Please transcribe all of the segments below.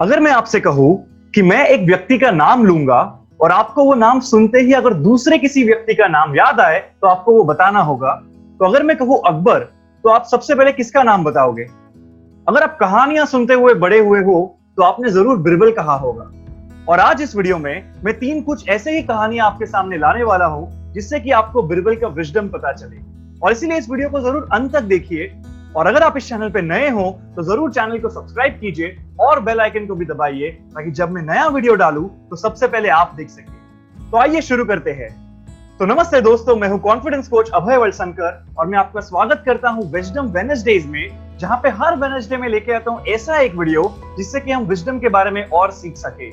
अगर मैं आपसे कहूं कि मैं एक व्यक्ति का नाम लूंगा और आपको वो नाम सुनते ही अगर दूसरे किसी व्यक्ति का नाम याद आए तो आपको वो बताना होगा। तो अगर मैं कहूं अकबर, तो आप सबसे पहले किसका नाम बताओगे? अगर आप कहानियां सुनते हुए बड़े हुए हो तो आपने जरूर बिरबल कहा होगा। और आज इस वीडियो में मैं 3 कुछ ऐसे ही कहानियां आपके सामने लाने वाला हूं जिससे कि आपको बिरबल का विजडम पता चले। और इसीलिए इस वीडियो को जरूर अंत तक देखिए। और अगर आप इस चैनल पे नए हो तो जरूर चैनल को सब्सक्राइब कीजिए और बेल आइकन को भी दबाइए ताकि जब मैं नया वीडियो डालूं तो सबसे पहले आप देख सकें। तो आइए शुरू करते हैं। तो नमस्ते दोस्तों, मैं हूं कॉन्फिडेंस कोच अभय वलसनकर और मैं आपका स्वागत करता हूं विजडम वेडनेसडेज में, जहां पे हर वेडनेसडे में लेके आता हूं ऐसा एक वीडियो जिससे कि हम विजडम के बारे में और सीख सके।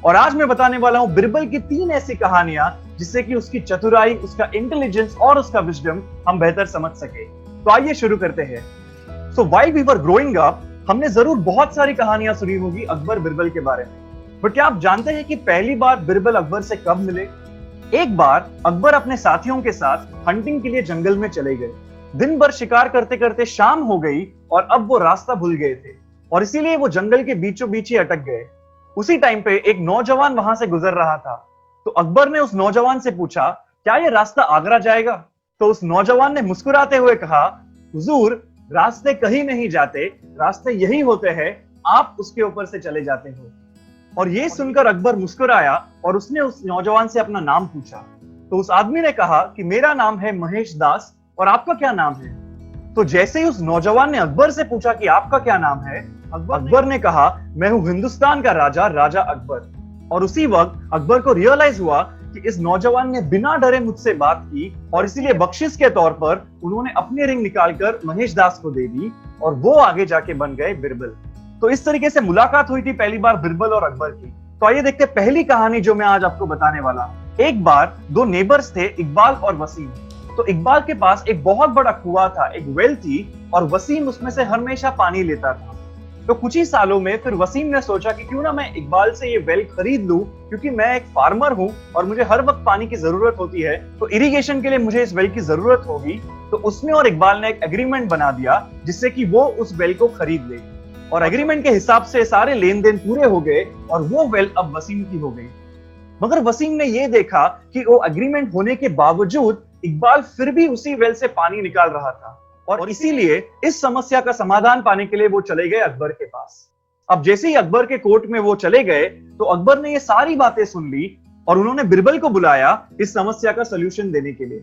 और आज मैं बताने वाला हूं बिरबल की 3 ऐसी कहानियां जिससे कि उसकी चतुराई, उसका इंटेलिजेंस और उसका विजडम हम बेहतर समझ सके। तो आइए शुरू करते हैं। So while we were growing up, हमने जरूर बहुत सारी कहानियां सुनी होगी अकबर बिरबल के बारे में, बट क्या आप जानते हैं कि पहली बार बिरबल अकबर से कब मिले? एक बार अकबर अपने साथियों के साथ हंटिंग के लिए जंगल में चले गए। दिन भर शिकार करते करते शाम हो गई और अब वो रास्ता भूल गए थे और इसीलिए वो जंगल के बीचों बीच ही अटक गए। उसी टाइम पे एक नौजवान वहां से गुजर रहा था। तो अकबर ने उस नौजवान से पूछा, क्या ये रास्ता आगरा जाएगा? तो उस नौजवान ने मुस्कुराते हुए कहा, हुजूर, रास्ते कहीं नहीं जाते, रास्ते यही होते हैं, आप उसके ऊपर से चले जाते हो। और ये सुनकर अकबर मुस्कुराया और उसने उस नौजवान से अपना नाम पूछा। तो उस आदमी ने कहा कि मेरा नाम है महेश दास और आपका क्या नाम है? तो जैसे ही उस नौजवान ने अकबर से पूछा कि आपका क्या नाम है, अकबर ने कहा, मैं हूं हिंदुस्तान का राजा, राजा अकबर। और उसी वक्त अकबर को रियलाइज हुआ कि इस नौजवान ने बिना डरे मुझसे बात की और इसीलिए बख्शिश के तौर पर उन्होंने अपनी रिंग निकालकर महेश दास को दे दी और वो आगे जाके बन गए बिरबल। तो इस तरीके से मुलाकात हुई थी पहली बार बिरबल और अकबर की। तो आइए देखते हैं पहली कहानी जो मैं आज आपको बताने वाला हूं। एक बार 2 नेबर्स थे, इकबाल और वसीम। तो इकबाल के पास एक बहुत बड़ा कुआं था, एक वेल थी, और वसीम उसमें से हमेशा पानी लेता था। तो कुछ ही सालों में फिर वसीम ने सोचा कि क्यों ना मैं इकबाल से ये वेल खरीद लूं, क्योंकि मैं एक फार्मर हूं और मुझे हर वक्त पानी की जरूरत होती है, तो इरिगेशन के लिए मुझे इस वेल की जरूरत होगी। तो उसने और इकबाल ने एक एग्रीमेंट बना दिया जिससे कि वो उस वेल को खरीद ले। और एग्रीमेंट के हिसाब से सारे लेन देन पूरे हो गए और वो वेल अब वसीम की हो गई। मगर वसीम ने ये देखा कि वो एग्रीमेंट होने के बावजूद इकबाल फिर भी उसी वेल से पानी निकाल रहा था और इसीलिए इस समस्या का समाधान पाने के लिए वो चले गए अकबर के पास। अब जैसे ही अकबर के कोर्ट में वो चले गए तो अकबर ने ये सारी बातें सुन ली और उन्होंने बिरबल को बुलाया इस समस्या का सलूशन देने के लिए।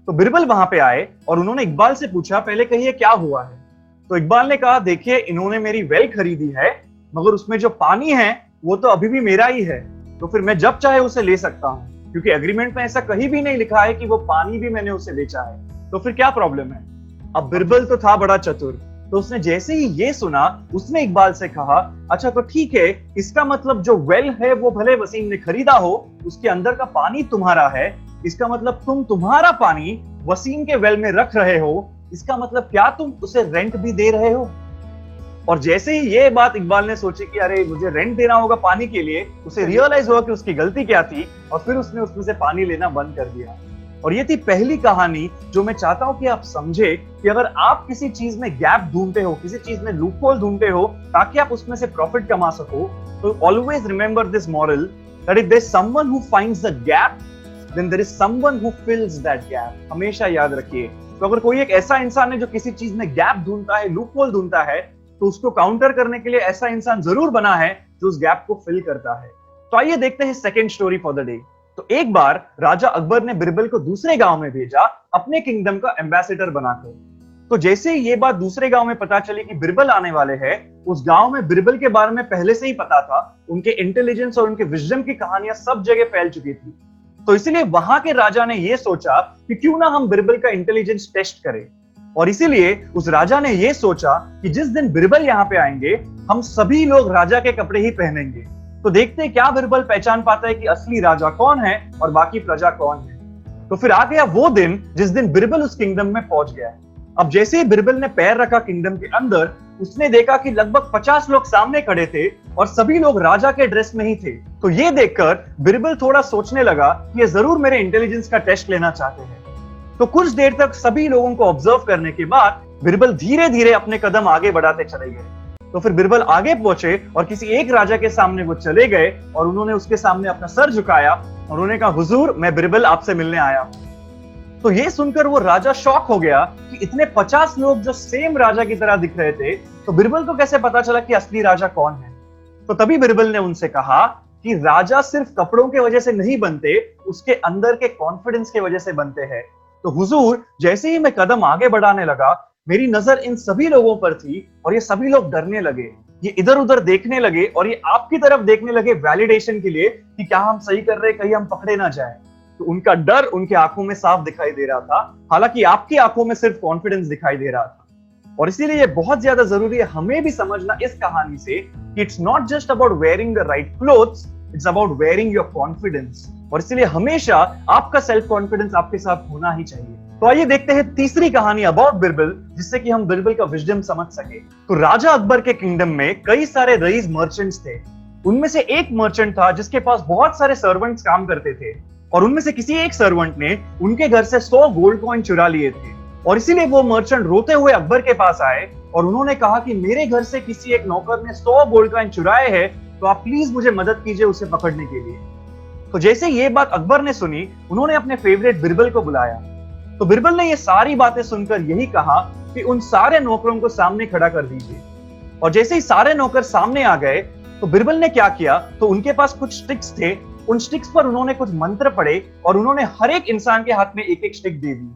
तो बिरबल वहां पे आए और उन्होंने इकबाल से पूछा, पहले कहिए क्या हुआ है? तो इकबाल ने कहा, देखिए, इन्होंने मेरी वेल खरीदी है मगर उसमें जो पानी है वो तो अभी भी मेरा ही है, तो फिर मैं जब चाहे उसे ले सकता हूं, क्योंकि एग्रीमेंट में ऐसा कहीं भी नहीं लिखा है कि वो पानी भी मैंने उसे बेचा है, तो फिर क्या प्रॉब्लम है? अब बिरबल तो था बड़ा चतुर, तो उसने जैसे ही ये सुना उसने इकबाल से कहा, अच्छा तो ठीक है, इसका मतलब जो वेल है वो भले वसीम ने खरीदा हो, उसके अंदर का पानी तुम्हारा है, इसका मतलब तुम तुम्हारा पानी वसीम के वेल में रख रहे हो, इसका मतलब क्या तुम उसे रेंट भी दे रहे हो? और जैसे ही ये बात इकबाल ने सोची कि अरे मुझे रेंट देना होगा पानी के लिए, उसे रियलाइज हुआ कि उसकी गलती क्या थी और फिर उसने उसमें से पानी लेना बंद कर दिया। और ये थी पहली कहानी जो मैं चाहता हूं कि आप समझे कि अगर आप किसी चीज में गैप ढूंढते हो, किसी चीज में लूपहोल ढूंढते हो ताकि आप उसमें से प्रॉफिट कमा सको, तो always remember this moral that if there is someone who finds the gap then there is someone who fills that gap. हमेशा याद रखिए। तो अगर कोई एक ऐसा इंसान है जो किसी चीज में गैप ढूंढता है, लूपहोल ढूंढता है, तो उसको काउंटर करने के लिए ऐसा इंसान जरूर बना है जो उस गैप को फिल करता है। तो आइए देखते हैं second story for the day. तो एक बार राजा अकबर ने बिरबल को दूसरे गांव में भेजा अपने किंगडम का एम्बेसडर बनाकर। तो जैसे ही ये बात दूसरे गांव में पता चली कि बिरबल आने वाले हैं, उस गांव में बिरबल के बारे में पहले से ही पता था। उनके इंटेलिजेंस और उनके विजडम की कहानियां सब जगह फैल चुकी थी। तो इसीलिए वहां के राजा ने यह सोचा कि क्यों ना हम बिरबल का इंटेलिजेंस टेस्ट करें। और इसीलिए उस राजा ने यह सोचा कि जिस दिन बिरबल यहाँ पे आएंगे हम सभी लोग राजा के कपड़े ही पहनेंगे। तो देखते हैं क्या बिरबल पहचान पाता है कि असली राजा कौन है और बाकी प्रजा कौन है। तो फिर आ गया वो दिन जिस दिन बिरबल उस किंगडम में पहुंच गया। अब जैसे ही बिरबल ने पैर रखा किंगडम के अंदर, उसने देखा कि लगभग 50 लोग सामने खड़े थे और सभी लोग राजा के ड्रेस में ही थे। तो ये देखकर बिरबल थोड़ा सोचने लगा कि ये जरूर मेरे इंटेलिजेंस का टेस्ट लेना चाहते हैं। तो कुछ देर तक सभी लोगों को ऑब्जर्व करने के बाद बिरबल धीरे धीरे अपने कदम आगे बढ़ाते चले गए। तो फिर बिरबल आगे पहुंचे और किसी एक राजा के सामने वो चले गए और उन्होंने उसके सामने अपना सर झुकाया और उन्होंने कहा, हुजूर, मैं बिरबल आपसे मिलने आया हूं। तो ये सुनकर वो राजा शॉक हो गया कि इतने 50 लोग जो सेम राजा की तरह दिख रहे थे, तो बिरबल को कैसे पता चला कि असली राजा कौन है। तो तभी बिरबल ने उनसे कहा कि राजा सिर्फ कपड़ों के वजह से नहीं बनते, उसके अंदर के कॉन्फिडेंस के वजह से बनते हैं। तो हुजूर, जैसे ही मैं कदम आगे बढ़ाने लगा, मेरी नजर इन सभी लोगों पर थी और ये सभी लोग डरने लगे, ये इधर उधर देखने लगे और ये आपकी तरफ देखने लगे वैलिडेशन के लिए कि क्या हम सही कर रहे हैं, कहीं हम पकड़े ना जाए। तो उनका डर उनके आंखों में साफ दिखाई दे रहा था, हालांकि आपकी आंखों में सिर्फ कॉन्फिडेंस दिखाई दे रहा था। और इसीलिए ये बहुत ज्यादा जरूरी है हमें भी समझना इस कहानी से कि it's not just about wearing the right clothes, it's about wearing your confidence. और इसलिए हमेशा आपका सेल्फ कॉन्फिडेंस आपके साथ होना ही चाहिए। तो आइए देखते हैं तीसरी कहानी अबाउट बिरबल, जिससे कि हम बिरबल का विजडम समझ सके। तो राजा अकबर के किंगडम में कई सारे रईस मर्चेंट्स थे। उनमें से एक मर्चेंट था जिसके पास बहुत सारे सर्वेंट्स काम करते थे और उनमें से किसी एक सर्वेंट ने उनके घर से 100 गोल्ड कॉइन चुरा लिए थे। और इसीलिए वो मर्चेंट रोते हुए अकबर के पास आए और उन्होंने कहा कि मेरे घर से किसी एक नौकर ने 100 गोल्ड कॉइन चुराए हैं, तो आप प्लीज मुझे मदद कीजिए उसे पकड़ने के लिए। तो जैसे ये बात अकबर ने सुनी, उन्होंने अपने फेवरेट बिरबल को बुलाया। तो बिरबल ने ये सारी बातें सुनकर यही कहा कि उन सारे नौकरों को सामने खड़ा कर दीजिए। और जैसे ही सारे नौकर सामने आ गए, तो बिरबल ने क्या किया, तो उनके पास कुछ स्टिक्स थे, उन स्टिक्स पर उन्होंने कुछ मंत्र पढ़े और उन्होंने हर एक इंसान के हाथ में एक एक स्टिक दे दी।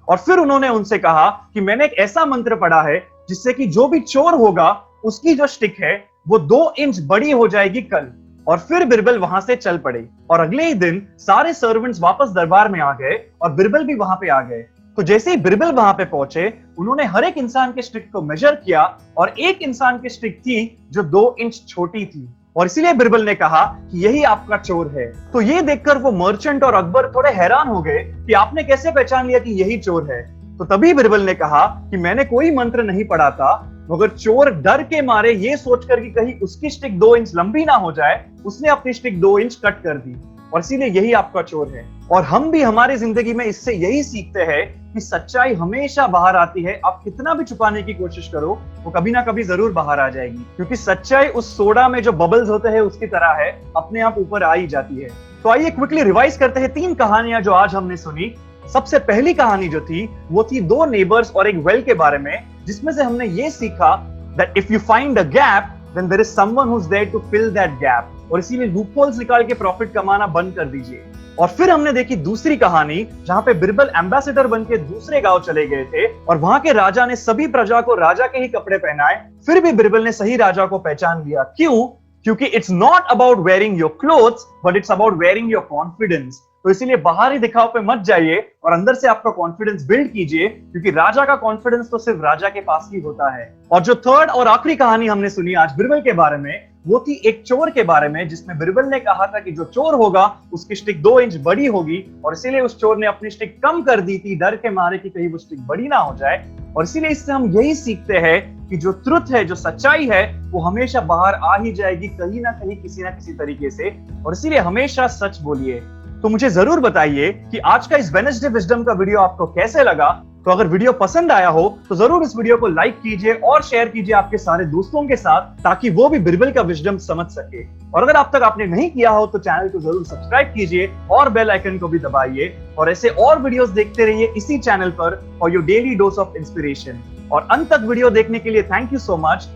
और फिर उन्होंने उनसे कहा कि मैंने एक ऐसा मंत्र पढ़ा है जिससे कि जो भी चोर होगा उसकी जो स्टिक है वो 2 इंच बड़ी हो जाएगी कल। और फिर बिरबल वहां से चल पड़े और अगले ही दिन सारे सर्वेंट्स वापस दरबार में आ गए और बिरबल भी वहां पे आ गए। तो जैसे ही बिरबल वहां पे पहुंचे, उन्होंने हर एक इंसान के स्टिक को मेजर किया और एक इंसान की स्टिक थी जो 2 इंच छोटी थी। और इसीलिए बिरबल ने कहा कि यही आपका चोर है। तो ये देखकर वो मर्चेंट और अकबर थोड़े हैरान हो गए कि आपने कैसे पहचान लिया कि यही चोर है। तो तभी बिरबल ने कहा कि मैंने कोई मंत्र नहीं पढ़ा था, मगर चोर डर के मारे ये सोचकर कि कहीं उसकी स्टिक 2 इंच लंबी ना हो जाए, उसने अपनी स्टिक 2 इंच कट कर दी और इसीलिए यही आपका चोर है। और हम भी हमारी जिंदगी में इससे यही सीखते हैं कि सच्चाई हमेशा बाहर आती है। आप कितना भी छुपाने की कोशिश करो, वो कभी ना कभी जरूर बाहर आ जाएगी, क्योंकि सच्चाई उस सोडा में जो बबल्स होते हैं उसकी तरह है, अपने आप ऊपर आ ही जाती है। तो आइए क्विकली रिवाइज करते हैं 3 कहानियां जो आज हमने सुनी। सबसे पहली कहानी जो थी वो थी 2 नेबर्स और एक वेल के बारे में, जिसमें से हमने ये सीखा that if you find a gap then there is someone who is there to fill that gap. और इसीलिए लूपहोल्स निकाल के प्रॉफिट कमाना बंद कर दीजिए। और फिर हमने देखी दूसरी कहानी, जहां पे बिरबल एम्बेसडर बन के दूसरे गांव चले गए थे और वहां के राजा ने सभी प्रजा को राजा के ही कपड़े पहनाए, फिर भी बिरबल ने सही राजा को पहचान लिया। क्यों? क्योंकि it's not about wearing your clothes but it's about wearing your confidence. तो इसीलिए बाहरी दिखाव पे मत जाइए और अंदर से आपका कॉन्फिडेंस बिल्ड कीजिए, क्योंकि राजा का कॉन्फिडेंस तो सिर्फ राजा के पास ही होता है। और जो थर्ड और आखिरी कहानी हमने सुनी आज बिरबल के बारे में, वो थी एक चोर के बारे में, जिसमें बिरबल ने कहा था कि जो चोर होगा उसकी स्टिक 2 इंच बड़ी होगी और इसीलिए उस चोर ने अपनी स्टिक कम कर दी थी, डर के मारे कि कहीं वो स्टिक बड़ी ना हो जाए। और इसीलिए इससे हम यही सीखते हैं कि जो ट्रुथ है, जो सच्चाई है, वो हमेशा बाहर आ ही जाएगी कहीं ना कहीं, किसी ना किसी तरीके से। और इसीलिए हमेशा सच बोलिए। तो मुझे जरूर बताइए कि आज का इस वेडनेसडे विजडम का वीडियो आपको कैसे लगा। तो अगर वीडियो पसंद आया हो तो जरूर इस वीडियो को लाइक कीजिए और शेयर कीजिए आपके सारे दोस्तों के साथ, ताकि वो भी बिरबल का विजडम समझ सके। और अगर अब तक आपने नहीं किया हो तो चैनल को जरूर सब्सक्राइब कीजिए और बेल आइकन को भी दबाइए। और ऐसे और वीडियोस देखते रहिए इसी चैनल पर for your daily dose of inspiration. और अंत तक वीडियो देखने के लिए thank you so much.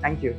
Thank you.